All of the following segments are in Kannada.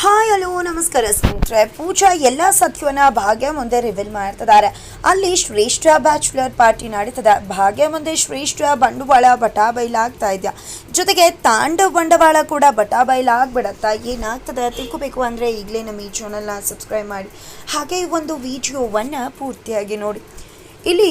ಹಾಯ್ ಹಲೋ ನಮಸ್ಕಾರ ಸ್ನೇಹಿತರೆ. ಪೂಜಾ ಎಲ್ಲ ಸತ್ಯವನ್ನ ಭಾಗ್ಯ ಮುಂದೆ ರಿವೀಲ್ ಮಾಡ್ತಿದ್ದಾರೆ. ಅಲ್ಲಿ ಶ್ರೇಷ್ಠ ಬ್ಯಾಚುಲರ್ ಪಾರ್ಟಿ ನಡೀತದೆ. ಭಾಗ್ಯ ಮುಂದೆ ಶ್ರೇಷ್ಠ ಬಂಡವಾಳ ಬಟಾಬೈಲಾಗ್ತಾ ಇದೆಯಾ, ಜೊತೆಗೆ ತಾಂಡವ ಬಂಡವಾಳ ಕೂಡ ಬಟಾಬೈಲಾಗ್ಬಿಡತ್ತಾ, ಏನಾಗ್ತದೆ ತಿಳ್ಕೋಬೇಕು ಅಂದರೆ ಈಗಲೇ ನಮ್ಮ ಈ ಚಾನಲ್ನ ಸಬ್ಸ್ಕ್ರೈಬ್ ಮಾಡಿ, ಹಾಗೆ ಈ ಒಂದು ವಿಡಿಯೋವನ್ನು ಪೂರ್ತಿಯಾಗಿ ನೋಡಿ. ಇಲ್ಲಿ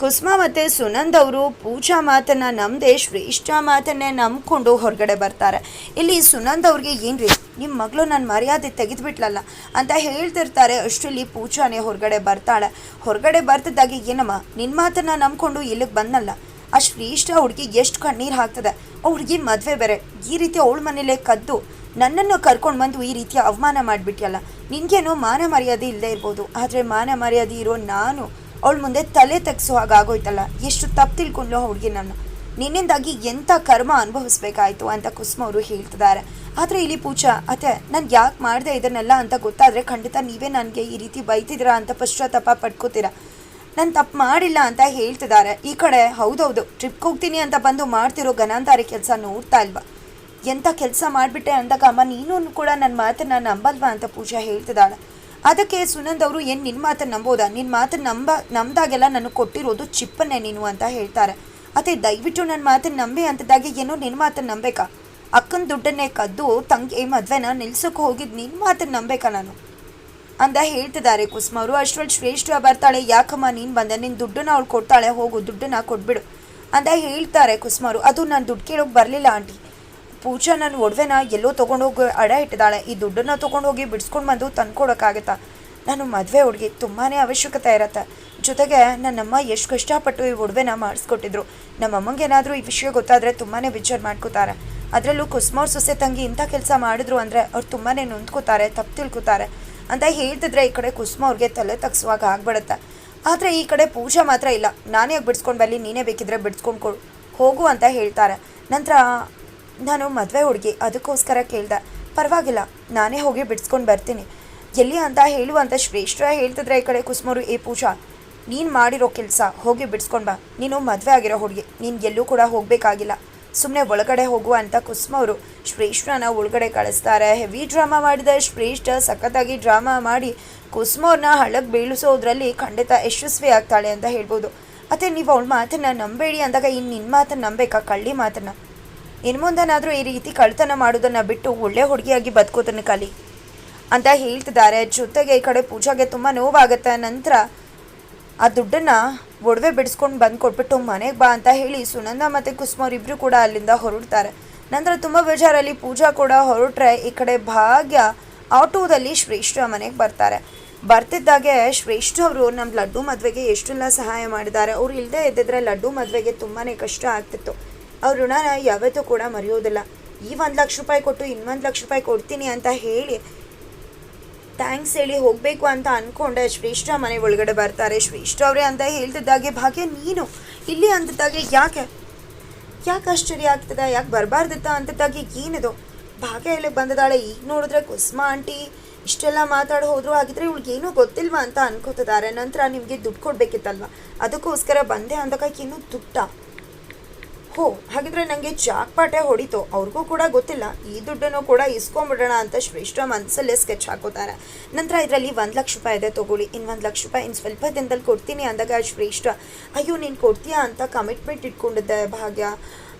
ಕುಸುಮಾ ಮತ್ತು ಸುನಂದ್ ಅವರು ಪೂಜಾ ಮಾತನ್ನು ನಂಬದೆ ಶ್ರೇಷ್ಠ ಮಾತನ್ನೇ ನಂಬ್ಕೊಂಡು ಹೊರಗಡೆ ಬರ್ತಾರೆ. ಇಲ್ಲಿ ಸುನಂದ್ ಅವ್ರಿಗೆ ಏನ್ರಿ ನಿಮ್ಮ ಮಗಳು ನನ್ನ ಮರ್ಯಾದೆ ತೆಗೆದುಬಿಟ್ಲಲ್ಲ ಅಂತ ಹೇಳ್ತಿರ್ತಾರೆ. ಅಷ್ಟರಲ್ಲಿ ಪೂಜಾನೇ ಹೊರಗಡೆ ಬರ್ತಾಳೆ. ಹೊರಗಡೆ ಬರ್ತಿದ್ದಾಗೆ ಏನಮ್ಮ ನಿನ್ನ ಮಾತನ್ನು ನಂಬ್ಕೊಂಡು ಇಲ್ಲಿಗೆ ಬಂದಲ್ಲ, ಆ ಶ್ರೇಷ್ಠ ಹುಡುಗಿ ಎಷ್ಟು ಕಣ್ಣೀರು ಹಾಕ್ತದೆ, ಆ ಹುಡುಗಿ ಮದುವೆ ಬೇರೆ, ಈ ರೀತಿ ಅವಳ ಮನೇಲೆ ಕದ್ದು ನನ್ನನ್ನು ಕರ್ಕೊಂಡು ಬಂದು ಈ ರೀತಿಯ ಅವಮಾನ ಮಾಡಿಬಿಟ್ಟಿಯಲ್ಲ, ನಿನಗೇನೋ ಮಾನ ಮರ್ಯಾದೆ ಇಲ್ಲದೆ ಇರ್ಬೋದು, ಆದರೆ ಮಾನ ಮರ್ಯಾದೆ ಇರೋ ನಾನು ಅವಳ ಮುಂದೆ ತಲೆ ತೆಗ್ಸೋ ಹಾಗಾಗೋಯ್ತಲ್ಲ, ಎಷ್ಟು ತಪ್ಪು ತಿಳ್ಕೊಂಡ್ಲು ಹುಡುಗಿ, ನಿನ್ನಿಂದಾಗಿ ಎಂಥ ಕರ್ಮ ಅನುಭವಿಸ್ಬೇಕಾಯ್ತು ಅಂತ ಕುಸುಮ ಅವರು ಹೇಳ್ತಿದ್ದಾರೆ. ಆದರೆ ಇಲ್ಲಿ ಪೂಜಾ ಅತ್ತೆ ನಾನು ಯಾಕೆ ಮಾಡಿದೆ ಇದನ್ನೆಲ್ಲ ಅಂತ ಗೊತ್ತಾದರೆ ಖಂಡಿತ ನೀವೇ ನನಗೆ ಈ ರೀತಿ ಬೈತಿದ್ದೀರಾ ಅಂತ ಪಶ್ಚಾತ್ತಾಪ ಪಡ್ಕೋತೀರಾ, ನಾನು ತಪ್ಪು ಮಾಡಿಲ್ಲ ಅಂತ ಹೇಳ್ತಿದ್ದಾರೆ. ಈ ಕಡೆ ಹೌದೌದು ಟ್ರಿಪ್ಗೆ ಹೋಗ್ತೀನಿ ಅಂತ ಬಂದು ಮಾಡ್ತಿರೋ ಗನಾಂತಾರಿ ಕೆಲಸ ನೋಡ್ತಾ ಇಲ್ವಾ, ಎಂಥ ಕೆಲಸ ಮಾಡಿಬಿಟ್ಟೆ ಅಂದಾಗ ಅಮ್ಮ ನೀನು ಕೂಡ ನನ್ನ ಮಾತನ್ನು ನಂಬಲ್ವಾ ಅಂತ ಪೂಜಾ ಹೇಳ್ತಿದ್ದಾಳೆ. ಅದಕ್ಕೆ ಸುನಂದ್ ಅವರು ಏನು ನಿನ್ನ ಮಾತನ್ನು ನಂಬೋದಾ, ನಿನ್ನ ಮಾತನ್ನು ನಂಬ್ದಾಗೆಲ್ಲ ನನಗೆ ಕೊಟ್ಟಿರೋದು ಚಿಪ್ಪನ್ನೇ ನೀನು ಅಂತ ಹೇಳ್ತಾರೆ. ಅದೇ ದಯವಿಟ್ಟು ನನ್ನ ಮಾತನ್ನು ನಂಬಿ ಅಂತದಾಗೆ ಏನೋ ನಿನ್ನ ಮಾತನ್ನು ನಂಬೇಕಾ, ಅಕ್ಕನ ದುಡ್ಡನ್ನೇ ಕದ್ದು ತಂಗಿ ಮದುವೆನ ನಿಲ್ಸೋಕೆ ಹೋಗಿದ್ದು ನಿನ್ನ ಮಾತನ್ನು ನಂಬೇಕಾ ನಾನು ಅಂತ ಹೇಳ್ತಿದ್ದಾರೆ ಕುಸುಮ ಅವರು. ಅಷ್ಟರಲ್ಲಿ ಶ್ರೇಷ್ಠ ಬರ್ತಾಳೆ. ಯಾಕಮ್ಮ ನೀನು ಬಂದೆ, ನಿನ್ನ ದುಡ್ಡನ್ನ ಅವಳು ಕೊಡ್ತಾಳೆ, ಹೋಗು ದುಡ್ಡನ್ನ ಕೊಟ್ಬಿಡು ಅಂತ ಹೇಳ್ತಾರೆ ಕುಸುಮ ಅವರು. ಅದು ನಾನು ದುಡ್ಡು ಕೇಳೋಕೆ ಬರಲಿಲ್ಲ ಆಂಟಿ, ಪೂಜಾ ನನ್ನ ಒಡವೆನ ಎಲ್ಲೋ ತೊಗೊಂಡೋಗಿ ಅಡ ಇಟ್ಟಿದ್ದಾಳೆ, ಈ ದುಡ್ಡನ್ನು ತೊಗೊಂಡೋಗಿ ಬಿಡಿಸ್ಕೊಂಡು ಬಂದು ತಂದ್ಕೊಡೋಕ್ಕಾಗತ್ತಾ, ನಾನು ಮದುವೆ ಹುಡುಗಿ ತುಂಬಾ ಅವಶ್ಯಕತೆ ಇರತ್ತೆ, ಜೊತೆಗೆ ನನ್ನಮ್ಮ ಎಷ್ಟು ಕಷ್ಟಪಟ್ಟು ಈ ಒಡವೆನ ಮಾಡಿಸ್ಕೊಟ್ಟಿದ್ರು, ನಮ್ಮಮ್ಮಂಗೇನಾದರೂ ಈ ವಿಷಯ ಗೊತ್ತಾದರೆ ತುಂಬಾ ವಿಚಾರ ಮಾಡ್ಕೋತಾರೆ, ಅದರಲ್ಲೂ ಕುಸುಮ ಅವ್ರ ಸೊಸೆ ತಂಗಿ ಇಂಥ ಕೆಲಸ ಮಾಡಿದ್ರು ಅಂದರೆ ಅವ್ರು ತುಂಬಾ ನೊಂದ್ಕೋತಾರೆ, ತಪ್ಪು ತಿಳ್ಕೊತಾರೆ ಅಂತ ಹೇಳ್ತಿದ್ರೆ ಈ ಕಡೆ ಕುಸುಮ ಅವ್ರಿಗೆ ತಲೆ ತಗ್ಸುವಾಗ ಆಗ್ಬಿಡುತ್ತೆ. ಆದರೆ ಈ ಕಡೆ ಪೂಜಾ ಮಾತ್ರ ಇಲ್ಲ, ನಾನೇ ಬಿಡಿಸ್ಕೊಂಡು ಬರಲಿ, ನೀನೇ ಬೇಕಿದ್ರೆ ಬಿಡಿಸ್ಕೊಂಡು ಹೋಗು ಅಂತ ಹೇಳ್ತಾರೆ. ನಂತರ ನಾನು ಮದುವೆ ಹುಡುಗಿ ಅದಕ್ಕೋಸ್ಕರ ಕೇಳ್ದೆ, ಪರವಾಗಿಲ್ಲ ನಾನೇ ಹೋಗಿ ಬಿಡಿಸ್ಕೊಂಡು ಬರ್ತೀನಿ, ಎಲ್ಲಿ ಅಂತ ಹೇಳುವಂಥ ಶ್ರೇಷ್ಠ ಹೇಳ್ತಿದ್ರೆ ಈ ಕಡೆ ಕುಸುಮರು, ಏ ಪೂಜಾ ನೀನು ಮಾಡಿರೋ ಕೆಲಸ ಹೋಗಿ ಬಿಡಿಸ್ಕೊಂಡು ಬಾ, ನೀನು ಮದುವೆ ಆಗಿರೋ ಹುಡುಗಿ, ನೀನು ಎಲ್ಲೂ ಕೂಡ ಹೋಗಬೇಕಾಗಿಲ್ಲ, ಸುಮ್ಮನೆ ಒಳಗಡೆ ಹೋಗು ಅಂತ ಕುಸುಮ ಅವರು ಶ್ರೇಷ್ಠನ ಒಳಗಡೆ ಕಳಿಸ್ತಾರೆ. ಹೆವಿ ಡ್ರಾಮಾ ಮಾಡಿದ ಶ್ರೇಷ್ಠ ಸಖತ್ತಾಗಿ ಡ್ರಾಮಾ ಮಾಡಿ ಕುಸುಮ ಅವ್ರನ್ನ ಹಳ್ಳಕ್ಕೆ ಬೀಳಿಸೋದ್ರಲ್ಲಿ ಖಂಡಿತ ಯಶಸ್ವಿ ಆಗ್ತಾಳೆ ಅಂತ ಹೇಳ್ಬೋದು. ಮತ್ತು ನೀವು ಅವಳ ಮಾತನ್ನು ನಂಬೇಡಿ ಅಂದಾಗ ಇನ್ನು ನಿನ್ನ ಮಾತನ್ನು ನಂಬೇಕಾ, ಕಳ್ಳಿ ಮಾತನ್ನು, ಇನ್ನು ಮುಂದೆನಾದರೂ ಈ ರೀತಿ ಕಳ್ತನ ಮಾಡೋದನ್ನು ಬಿಟ್ಟು ಒಳ್ಳೆ ಹುಡುಗಿಯಾಗಿ ಬದುಕೋದನ್ನು ಕಲಿ ಅಂತ ಹೇಳ್ತಿದ್ದಾರೆ. ಜೊತೆಗೆ ಈ ಕಡೆ ಪೂಜಾಗೆ ತುಂಬ ನೋವಾಗುತ್ತೆ. ನಂತರ ಆ ದುಡ್ಡನ್ನು ಒಡವೆ ಬಿಡಿಸ್ಕೊಂಡು ಬಂದು ಕೊಟ್ಬಿಟ್ಟು ಮನೆಗೆ ಬಾ ಅಂತ ಹೇಳಿ ಸುನಂದ ಮತ್ತು ಕುಸುಮ ಅವರಿಬ್ಬರು ಕೂಡ ಅಲ್ಲಿಂದ ಹೊರಡ್ತಾರೆ. ನಂತರ ತುಂಬ ಬೇಜಾರಲ್ಲಿ ಪೂಜಾ ಕೂಡ ಹೊರಟ್ರೆ ಈ ಕಡೆ ಭಾಗ್ಯ ಆಟೋದಲ್ಲಿ ಶ್ರೇಷ್ಠ ಮನೆಗೆ ಬರ್ತಾರೆ. ಬರ್ತಿದ್ದಾಗೆ ಶ್ರೇಷ್ಠ ಅವರು ನಮ್ಮ ಲಡ್ಡು ಮದುವೆಗೆ ಎಷ್ಟೆಲ್ಲ ಸಹಾಯ ಮಾಡಿದ್ದಾರೆ, ಅವ್ರು ಇಲ್ಲದೆ ಇದ್ದಿದ್ರೆ ಲಡ್ಡು ಮದುವೆಗೆ ತುಂಬಾ ಕಷ್ಟ ಆಗ್ತಿತ್ತು, ಅವ್ರ ಋಣನ ಯಾವತ್ತೂ ಕೂಡ ಮರೆಯೋದಿಲ್ಲ, ಈ 1 ಲಕ್ಷ ರೂಪಾಯಿ ಕೊಟ್ಟು ಇನ್ನು 1 ಲಕ್ಷ ರೂಪಾಯಿ ಕೊಡ್ತೀನಿ ಅಂತ ಹೇಳಿ ಥ್ಯಾಂಕ್ಸ್ ಹೇಳಿ ಹೋಗಬೇಕು ಅಂತ ಅಂದ್ಕೊಂಡೆ ಶ್ರೇಷ್ಠ ಮನೆ ಒಳಗಡೆ ಬರ್ತಾರೆ. ಶ್ರೇಷ್ಠ ಅವರೇ ಅಂತ ಹೇಳ್ತಿದ್ದಾಗೆ ಭಾಗ್ಯ ನೀನು ಇಲ್ಲಿ ಅಂತಿದ್ದಾಗೆ ಯಾಕೆ ಆಶ್ಚರ್ಯ ಆಗ್ತದೆ, ಯಾಕೆ ಬರಬಾರ್ದಿತ್ತ ಅಂತಿದ್ದಾಗೆ ಏನಿದು ಭಾಗ್ಯ ಇಲ್ಲಿಗೆ ಬಂದಿದ್ದಾಳೆ, ಈಗ ನೋಡಿದ್ರೆ ಕುಸುಮ ಆಂಟಿ ಇಷ್ಟೆಲ್ಲ ಮಾತಾಡಿ ಹೋದ್ರು, ಹಾಗಿದ್ರೆ ಇವಳಿಗೇನೂ ಗೊತ್ತಿಲ್ವಾ ಅಂತ ಅನ್ಕೋತಿದ್ದಾರೆ. ನಂತರ ನಿಮಗೆ ದುಡ್ಡು ಕೊಡಬೇಕಿತ್ತಲ್ವ ಅದಕ್ಕೋಸ್ಕರ ಬಂದೆ ಅಂದಾಗ ಏನು ದುಡ್ಡ, ಹೋ ಹಾಗಿದ್ರೆ ನನಗೆ ಜಾಕ್ಪಾಟೆ ಹೊಡಿತು, ಅವ್ರಿಗೂ ಕೂಡ ಗೊತ್ತಿಲ್ಲ, ಈ ದುಡ್ಡನ್ನು ಕೂಡ ಇಸ್ಕೊಂಬಿಡೋಣ ಅಂತ ಶ್ರೇಷ್ಠ ಮನಸ್ಸಲ್ಲೇ ಸ್ಕೆಚ್ ಹಾಕೋತಾರೆ. ನಂತರ ಇದರಲ್ಲಿ 1 ಲಕ್ಷ ರೂಪಾಯಿ ಇದೆ ತೊಗೊಳ್ಳಿ, ಇನ್ನು 1 ಲಕ್ಷ ರೂಪಾಯಿ ಇನ್ನು ಸ್ವಲ್ಪ ದಿನದಲ್ಲಿ ಕೊಡ್ತೀನಿ ಅಂದಾಗ ಶ್ರೇಷ್ಠ ಅಯ್ಯೋ ನೀನು ಕೊಡ್ತೀಯಾ ಅಂತ ಕಮಿಟ್ಮೆಂಟ್ ಇಟ್ಕೊಂಡಿದ್ದೆ ಭಾಗ್ಯ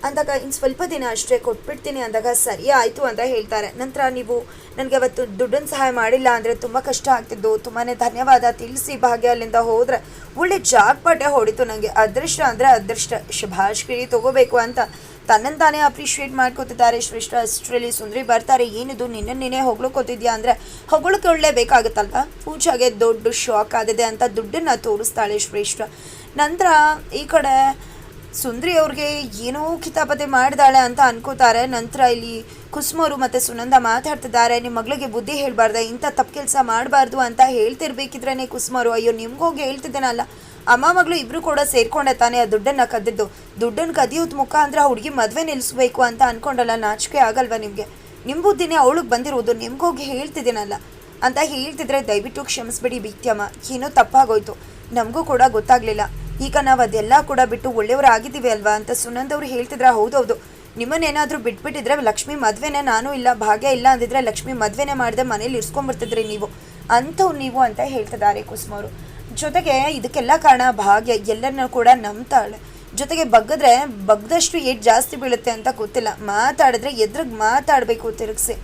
ಅಂದಾಗ ಇನ್ನು ಸ್ವಲ್ಪ ದಿನ ಅಷ್ಟೇ ಕೊಟ್ಬಿಡ್ತೀನಿ ಅಂದಾಗ ಸರಿ ಆಯಿತು ಅಂತ ಹೇಳ್ತಾರೆ. ನಂತರ ನೀವು ನನಗೆ ಅವತ್ತು ದುಡ್ಡನ್ನು ಸಹಾಯ ಮಾಡಿಲ್ಲ ಅಂದರೆ ತುಂಬ ಕಷ್ಟ ಆಗ್ತಿದ್ದು, ತುಂಬಾ ಧನ್ಯವಾದ ತಿಳಿಸಿ ಭಾಗ್ಯ ಅಲ್ಲಿಂದ ಹೋದರೆ ಒಳ್ಳೆ ಜಾಗ್ಪಾಟೆ ಹೊಡಿತು, ನನಗೆ ಅದೃಷ್ಟ ಅಂದರೆ ಅದೃಷ್ಟ, ಶುಭಾಷ್ಗಿರಿ ತೊಗೋಬೇಕು ಅಂತ ತನ್ನಂತಾನೇ ಅಪ್ರಿಷಿಯೇಟ್ ಮಾಡ್ಕೋತಿದ್ದಾರೆ ಶ್ರೇಷ್ಠ. ಅಷ್ಟರಲ್ಲಿ ಸುಂದರಿ ಬರ್ತಾರೆ, ಏನಿದು ನಿನ್ನೇ ಹೊಗಳೋಕೋತಿದ್ಯಾ ಅಂದರೆ ಹೊಗಳಕ್ಕೆ ಒಳ್ಳೇಬೇಕಾಗುತ್ತಲ್ವ, ಪೂಜಾಗೆ ದೊಡ್ಡ ಶಾಕ್ ಆದಿದೆ ಅಂತ ದುಡ್ಡನ್ನು ತೋರಿಸ್ತಾಳೆ ಶ್ರೇಷ್ಠ. ನಂತರ ಈ ಕಡೆ ಸುಂದ್ರಿ ಅವ್ರಿಗೆ ಏನೋ ಕಿತಾಪತಿ ಮಾಡಿದಾಳೆ ಅಂತ ಅನ್ಕೋತಾರೆ. ನಂತರ ಇಲ್ಲಿ ಕುಸುಮರು ಮತ್ತು ಸುನಂದ ಮಾತಾಡ್ತಿದ್ದಾರೆ, ನಿಮ್ಮ ಮಗಳಿಗೆ ಬುದ್ಧಿ ಹೇಳ್ಬಾರ್ದ, ಇಂಥ ತಪ್ಪು ಕೆಲಸ ಮಾಡಬಾರ್ದು ಅಂತ ಹೇಳ್ತಿರ್ಬೇಕಿದ್ರೇ ಕುಸುಮರು ಅಯ್ಯೋ ನಿಮ್ಗೋಗಿ ಹೇಳ್ತಿದ್ದೇನಲ್ಲ, ಅಮ್ಮ ಮಗಳು ಇಬ್ಬರು ಕೂಡ ಸೇರ್ಕೊಂಡೆ ತಾನೇ ಆ ದುಡ್ಡನ್ನು ಕದ್ದಿದ್ದು, ದುಡ್ಡನ್ನು ಕದಿಯೋದು ಮುಖಾಂತರ ಹುಡುಗಿ ಮದುವೆ ನಿಲ್ಲಿಸ್ಬೇಕು ಅಂತ ಅಂದ್ಕೊಂಡಲ್ಲ, ನಾಚಿಕೆ ಆಗಲ್ವ ನಿಮಗೆ, ನಿಮ್ಮ ಬುದ್ಧಿನೇ ಅವಳಿಗೆ ಬಂದಿರೋದು, ನಿಮ್ಗೋಗಿ ಹೇಳ್ತಿದ್ದೀನಲ್ಲ ಅಂತ ಹೇಳ್ತಿದ್ರೆ ದಯವಿಟ್ಟು ಕ್ಷಮಿಸ್ಬಿಡಿ ಬಿತ್ಯಮ್ಮ, ಏನೋ ತಪ್ಪಾಗೋಯ್ತು, ನಮಗೂ ಕೂಡ ಗೊತ್ತಾಗಲಿಲ್ಲ, ಈಗ ನಾವು ಅದೆಲ್ಲ ಕೂಡ ಬಿಟ್ಟು ಒಳ್ಳೆಯವರು ಆಗಿದ್ದೀವಿ ಅಲ್ವಾ ಅಂತ ಸುನಂದ್ ಅವರು ಹೇಳ್ತಿದ್ರೆ ಹೌದೌದು ನಿಮ್ಮನ್ನೇನಾದರೂ ಬಿಟ್ಬಿಟ್ಟಿದ್ರೆ ಲಕ್ಷ್ಮಿ ಮದುವೆನೇ ನಾನು ಇಲ್ಲ ಭಾಗ್ಯ ಇಲ್ಲ ಅಂದಿದ್ರೆ ಲಕ್ಷ್ಮಿ ಮದುವೆನೇ ಮಾಡಿದೆ ಮನೇಲಿ ಇರ್ಸ್ಕೊಂಡ್ಬಿಡ್ತಿದ್ರಿ ನೀವು ಅಂಥವ್ರು ನೀವು ಅಂತ ಹೇಳ್ತಿದ್ದಾರೆ ಕುಸುಮ ಅವರು. ಜೊತೆಗೆ ಇದಕ್ಕೆಲ್ಲ ಕಾರಣ ಭಾಗ್ಯ ಎಲ್ಲರನ್ನೂ ಕೂಡ ನಂಬ್ತಾಳೆ. ಜೊತೆಗೆ ಬಗ್ಗದಷ್ಟು ಏಟ್ ಜಾಸ್ತಿ ಬೀಳುತ್ತೆ ಅಂತ ಗೊತ್ತಿಲ್ಲ. ಮಾತಾಡಿದ್ರೆ ಎದ್ರಿಗೆ ಮಾತಾಡಬೇಕು ತಿರುಗಿಸಿ.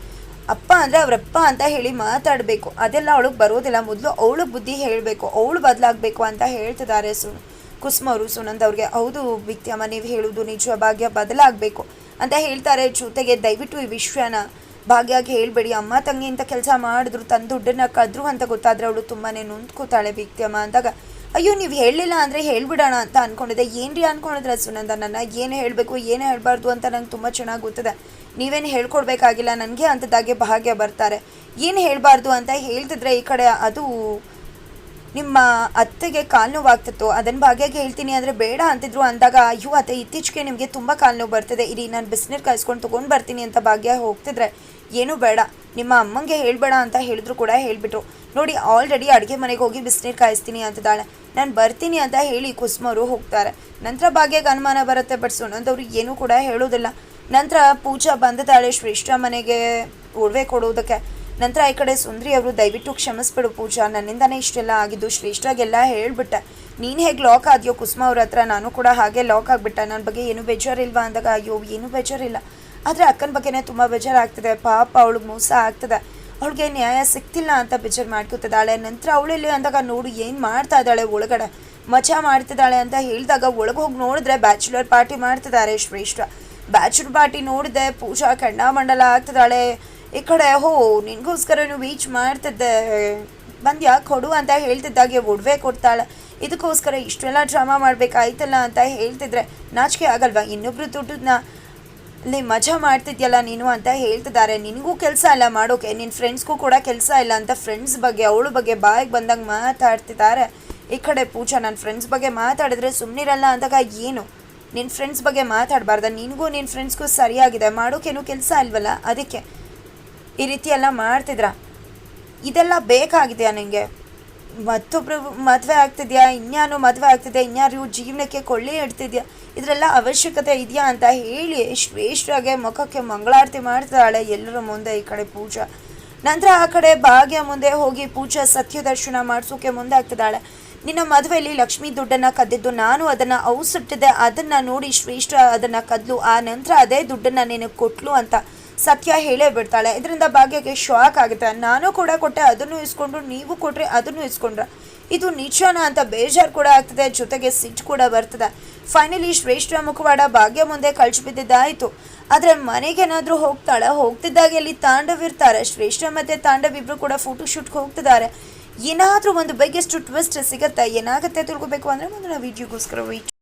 ಅಪ್ಪ ಅಂದರೆ ಅವರಪ್ಪ ಅಂತ ಹೇಳಿ ಮಾತಾಡಬೇಕು. ಅದೆಲ್ಲ ಅವಳಿಗೆ ಬರೋದಿಲ್ಲ. ಮೊದಲು ಅವಳು ಬುದ್ಧಿ ಹೇಳಬೇಕು, ಅವಳು ಬದಲಾಗಬೇಕು ಅಂತ ಹೇಳ್ತಿದ್ದಾರೆ ಕುಸುಮ ಅವರು ಸುನಂದ್ ಅವ್ರಿಗೆ. ಹೌದು ವಿದ್ಯಮ್ಮ, ನೀವು ಹೇಳೋದು ನಿಜ, ಭಾಗ್ಯ ಬದಲಾಗಬೇಕು ಅಂತ ಹೇಳ್ತಾರೆ. ಜೊತೆಗೆ ದಯವಿಟ್ಟು ಈ ವಿಷಯನ ಭಾಗ್ಯಾಗಿ ಹೇಳ್ಬೇಡಿ. ಅಮ್ಮ ತಂಗಿ ಇಂಥ ಕೆಲಸ ಮಾಡಿದ್ರು, ತನ್ನ ದುಡ್ಡನ್ನ ಕದ್ರು ಅಂತ ಗೊತ್ತಾದರೆ ಅವಳು ತುಂಬಾ ನೊಂದ್ಕೋತಾಳೆ ವಿದ್ಯಮ್ಮ ಅಂದಾಗ, ಅಯ್ಯೋ ನೀವು ಹೇಳಲಿಲ್ಲ ಅಂದರೆ ಹೇಳ್ಬಿಡೋಣ ಅಂತ ಅಂದ್ಕೊಂಡಿದ್ದೆ. ಏನ್ರಿ ಅಂದ್ಕೊಂಡಿದ್ರೆ ಸುನಂದ, ನನ್ನ ಏನು ಹೇಳಬೇಕು ಏನು ಹೇಳಬಾರ್ದು ಅಂತ ನಂಗೆ ತುಂಬ ಚೆನ್ನಾಗಿ ಗೊತ್ತಿದೆ. ನೀವೇನು ಹೇಳ್ಕೊಡ್ಬೇಕಾಗಿಲ್ಲ ನನಗೆ ಅಂಥದ್ದಾಗೆ ಭಾಗ್ಯ ಬರ್ತಾರೆ. ಏನು ಹೇಳಬಾರ್ದು ಅಂತ ಹೇಳ್ತಿದ್ರೆ ಈ ಕಡೆ ಅದು ನಿಮ್ಮ ಅತ್ತೆಗೆ ಕಾಲು ನೋವಾಗ್ತಿತ್ತು, ಅದನ್ನು ಭಾಗ್ಯಗೆ ಹೇಳ್ತೀನಿ ಅಂದರೆ ಬೇಡ ಅಂತಿದ್ರು ಅಂದಾಗ, ಅಯ್ಯೋ ಅತ್ತೆ ಇತ್ತೀಚೆಗೆ ನಿಮಗೆ ತುಂಬ ಕಾಲು ನೋವು ಬರ್ತಿದೆ, ಇರಿ ನಾನು ಬಿಸಿನೀರು ಕಾಯಿಸ್ಕೊಂಡು ತೊಗೊಂಡು ಬರ್ತೀನಿ ಅಂತ ಭಾಗ್ಯ ಹೋಗ್ತಿದ್ರೆ, ಏನೂ ಬೇಡ ನಿಮ್ಮ ಅಮ್ಮಂಗೆ ಹೇಳಬೇಡ ಅಂತ ಹೇಳಿದ್ರು ಕೂಡ ಹೇಳಿಬಿಟ್ರು. ನೋಡಿ ಆಲ್ರೆಡಿ ಅಡುಗೆ ಮನೆಗೆ ಹೋಗಿ ಬಿಸಿನೀರು ಕಾಯಿಸ್ತೀನಿ ಅಂತಿದ್ದಾಳೆ, ನಾನು ಬರ್ತೀನಿ ಅಂತ ಹೇಳಿ ಕುಸುಮವರು ಹೋಗ್ತಾರೆ. ನಂತರ ಭಾಗ್ಯಗೆ ಅನುಮಾನ ಬರುತ್ತೆ, ಬಟ್ ಸುನಂದವ್ರು ಏನೂ ಕೂಡ ಹೇಳೋದಿಲ್ಲ. ನಂತರ ಪೂಜಾ ಬಂದಿದ್ದಾಳೆ ಶ್ರೇಷ್ಠ ಮನೆಗೆ ಒಡವೆ ಕೊಡೋದಕ್ಕೆ. ನಂತರ ಈ ಕಡೆ ಸುಂದ್ರಿ ಅವರು, ದಯವಿಟ್ಟು ಕ್ಷಮಿಸ್ಬಿಡು ಪೂಜಾ, ನನ್ನಿಂದನೇ ಇಷ್ಟೆಲ್ಲ ಆಗಿದ್ದು, ಶ್ರೇಷ್ಠಾಗೆಲ್ಲ ಹೇಳ್ಬಿಟ್ಟೆ, ನೀನು ಹೇಗೆ ಲಾಕ್ ಆದ್ಯೋ ಕುಸುಮ ಅವ್ರ ಹತ್ರ ನಾನು ಕೂಡ ಹಾಗೆ ಲಾಕ್ ಆಗಿಬಿಟ್ಟೆ, ನನ್ನ ಬಗ್ಗೆ ಏನೂ ಬೇಜಾರಿಲ್ವಾ ಅಂದಾಗ, ಅಯ್ಯೋ ಏನೂ ಬೇಜಾರಿಲ್ಲ, ಆದರೆ ಅಕ್ಕನ ಬಗ್ಗೆನೇ ತುಂಬ ಬೇಜಾರಾಗ್ತದೆ, ಪಾಪ ಅವಳಿಗೆ ಮೋಸ ಆಗ್ತದೆ, ಅವಳಿಗೆ ನ್ಯಾಯ ಸಿಗ್ತಿಲ್ಲ ಅಂತ ಬೇಜಾರು ಮಾಡ್ಕೊತಿದ್ದಾಳೆ. ನಂತರ ಅವಳಲ್ಲಿ ಅಂದಾಗ, ನೋಡು ಏನು ಮಾಡ್ತಾ ಇದ್ದಾಳೆ ಒಳಗಡೆ ಮಜಾ ಮಾಡ್ತಿದ್ದಾಳೆ ಅಂತ ಹೇಳಿದಾಗ ಒಳಗೆ ಹೋಗಿ ನೋಡಿದ್ರೆ ಬ್ಯಾಚುಲರ್ ಪಾರ್ಟಿ ಮಾಡ್ತಿದ್ದಾರೆ ಶ್ರೇಷ್ಠ. ಬ್ಯಾಚುಲರ್ ಪಾರ್ಟಿ ನೋಡಿದೆ ಪೂಜಾ ಮಂಡಲ ಆಗ್ತಿದ್ದಾಳೆ. ಈ ಕಡೆ ನಿನಗೋಸ್ಕರ ನೀವು ಈಚ್ ಮಾಡ್ತಿದ್ದೆ ಬಂದ್ಯಾ ಕೊಡು ಅಂತ ಹೇಳ್ತಿದ್ದಾಗೆ ಒಡವೆ ಕೊಡ್ತಾಳೆ. ಇದಕ್ಕೋಸ್ಕರ ಇಷ್ಟೆಲ್ಲ ಡ್ರಾಮಾ ಮಾಡಬೇಕಾಯ್ತಲ್ಲ ಅಂತ ಹೇಳ್ತಿದ್ರೆ ನಾಚಿಕೆ ಆಗಲ್ವಾ, ಇನ್ನೊಬ್ರು ದುಡ್ಡನ್ನ ಅಲ್ಲಿ ಮಜಾ ಮಾಡ್ತಿದ್ಯಲ್ಲ ನೀನು ಅಂತ ಹೇಳ್ತಿದ್ದಾರೆ. ನಿನಗೂ ಕೆಲಸ ಇಲ್ಲ ಮಾಡೋಕೆ, ನಿನ್ನ ಫ್ರೆಂಡ್ಸ್ಗೂ ಕೂಡ ಕೆಲಸ ಇಲ್ಲ ಅಂತ ಫ್ರೆಂಡ್ಸ್ ಬಗ್ಗೆ ಅವಳ ಬಗ್ಗೆ ಬಾಯಿಗೆ ಬಂದಂಗೆ ಮಾತಾಡ್ತಿದ್ದಾರೆ. ಈ ಕಡೆ ಪೂಜಾ, ನನ್ನ ಫ್ರೆಂಡ್ಸ್ ಬಗ್ಗೆ ಮಾತಾಡಿದ್ರೆ ಸುಮ್ಮನಿರಲ್ಲ ಅಂದಾಗ, ಏನು ನಿನ್ನ ಫ್ರೆಂಡ್ಸ್ ಬಗ್ಗೆ ಮಾತಾಡಬಾರ್ದ, ನಿನಗೂ ನಿನ್ನ ಫ್ರೆಂಡ್ಸ್ಗೂ ಸರಿಯಾಗಿದೆ, ಮಾಡೋಕೇನು ಕೆಲಸ ಇಲ್ವಲ್ಲ, ಅದಕ್ಕೆ ಈ ರೀತಿ ಎಲ್ಲ ಮಾಡ್ತಿದ್ರ, ಇದೆಲ್ಲ ಬೇಕಾಗಿದೆಯಾ ನಿನಗೆ, ಮತ್ತೊಬ್ರು ಮದುವೆ ಆಗ್ತಿದ್ಯಾ, ಇನ್ಯಾನು ಮದುವೆ ಆಗ್ತಿದ್ಯಾ, ಇನ್ಯಾರು ಜೀವನಕ್ಕೆ ಕೊಳ್ಳೆ ಇಡ್ತಿದ್ಯಾ, ಇದರೆಲ್ಲ ಅವಶ್ಯಕತೆ ಇದೆಯಾ ಅಂತ ಹೇಳಿ ಶ್ರೇಷ್ಠಗೆ ಮುಖಕ್ಕೆ ಮಂಗಳಾರತಿ ಮಾಡ್ತಾಳೆ ಎಲ್ಲರ ಮುಂದೆ ಈ ಕಡೆ ಪೂಜಾ. ನಂತರ ಆ ಕಡೆ ಭಾಗ್ಯ ಮುಂದೆ ಹೋಗಿ ಪೂಜಾ ಸತ್ಯ ದರ್ಶನ ಮಾಡಿಸೋಕೆ ಮುಂದೆ ಆಗ್ತಿದ್ದಾಳೆ. ನಿನ್ನ ಮದುವೆಯಲ್ಲಿ ಲಕ್ಷ್ಮೀ ದುಡ್ಡನ್ನು ಕದ್ದಿದ್ದು ನಾನು, ಅದನ್ನು ಔಸಿಟ್ಟಿದ್ದೆ, ಅದನ್ನು ನೋಡಿ ಶ್ರೇಷ್ಠ ಅದನ್ನು ಕದ್ಲು, ಆ ನಂತರ ಅದೇ ದುಡ್ಡನ್ನು ನಿನಗೆ ಕೊಟ್ಲು ಅಂತ ಸತ್ಯ ಹೇಳೇ ಬಿಡ್ತಾಳೆ. ಇದರಿಂದ ಭಾಗ್ಯಕ್ಕೆ ಶಾಕ್ ಆಗುತ್ತೆ. ನಾನು ಕೂಡ ಕೊಟ್ಟೆ, ಅದನ್ನು ಇಸ್ಕೊಂಡ್ರು, ನೀವು ಕೊಟ್ಟರೆ ಅದನ್ನು ಇಸ್ಕೊಂಡ್ರೆ ಇದು ನಿಜಾನ ಅಂತ ಬೇಜಾರು ಕೂಡ ಆಗ್ತದೆ, ಜೊತೆಗೆ ಸಿಟ್ಟು ಕೂಡ ಬರ್ತದೆ. ಫೈನಲಿ ಶ್ರೇಷ್ಠ ಮುಖವಾಡ ಭಾಗ್ಯ ಮುಂದೆ ಕಳ್ಸಿಬಿದ್ದಿದ್ದಾಯಿತು. ಆದರೆ ಮನೆಗೇನಾದರೂ ಹೋಗ್ತಿದ್ದಾಗೆ ಅಲ್ಲಿ ತಾಂಡವ್ ಇರ್ತಾರೆ. ಶ್ರೇಷ್ಠ ಮತ್ತು ತಾಂಡವ್ ಇಬ್ಬರು ಕೂಡ ಫೋಟೋಶೂಟ್ಗೆ ಹೋಗ್ತಿದ್ದಾರೆ. ಏನಾದರೂ ಒಂದು ಬಿಗ್ಗೆಸ್ಟ್ ಟ್ವಿಸ್ಟ್ ಸಿಗುತ್ತೆ, ಏನಾಗುತ್ತೆ ತಿಳ್ಕೊಬೇಕು ಅಂದರೆ ಮುಂದಿನ ವಿಡಿಯೋಗೋಸ್ಕರ ವೆಯ್ಟ್